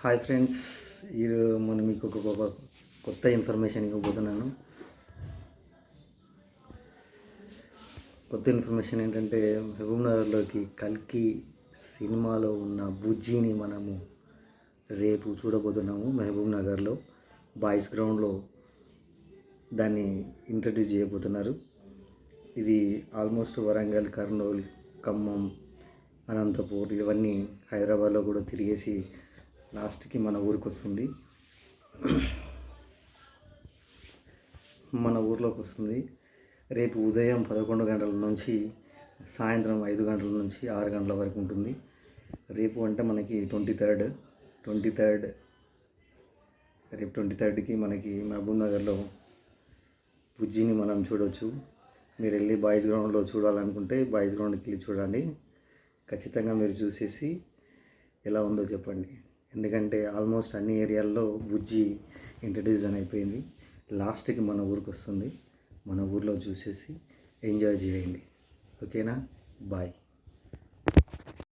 Hi friends, ఈరోజు మనం మీకు ఒక కొత్త ఇన్ఫర్మేషన్ ఇవ్వబోతున్నాను. కొత్త ఇన్ఫర్మేషన్ ఏంటంటే, మహబూబ్నగర్లోకి కల్కి సినిమాలో ఉన్న బుజ్జిని మనము రేపు చూడబోతున్నాము. మహబూబ్నగర్లో బాయ్స్ గ్రౌండ్లో దాన్ని ఇంట్రడ్యూస్ చేయబోతున్నారు. ఇది ఆల్మోస్ట్ వరంగల్, కర్నూలు, ఖమ్మం, అనంతపూర్ ఇవన్నీ హైదరాబాద్లో కూడా తిరిగేసి లాస్ట్కి మన ఊరికి వస్తుంది. మన ఊర్లోకి వస్తుంది. రేపు ఉదయం 11 గంటల నుంచి సాయంత్రం 5 గంటల నుంచి 6 గంటల వరకు ఉంటుంది. రేపు అంటే మనకి 23rd రేపు 23rdకి మనకి మహబూబ్నగర్లో బుజ్జిని మనం చూడవచ్చు. మీరు వెళ్ళి బాయ్స్ గ్రౌండ్లో చూడాలనుకుంటే బాయ్స్ గ్రౌండ్కి వెళ్ళి చూడండి. ఖచ్చితంగా మీరు చూసేసి ఎలా ఉందో చెప్పండి. ఎందుకంటే ఆల్మోస్ట్ అన్ని ఏరియాల్లో బుజ్జి ఇంట్రడ్యూస్ అయిపోయింది. లాస్ట్కి మన ఊరికి వస్తుంది. మన ఊర్లో చూసేసి ఎంజాయ్ చేయండి. ఓకేనా? బాయ్.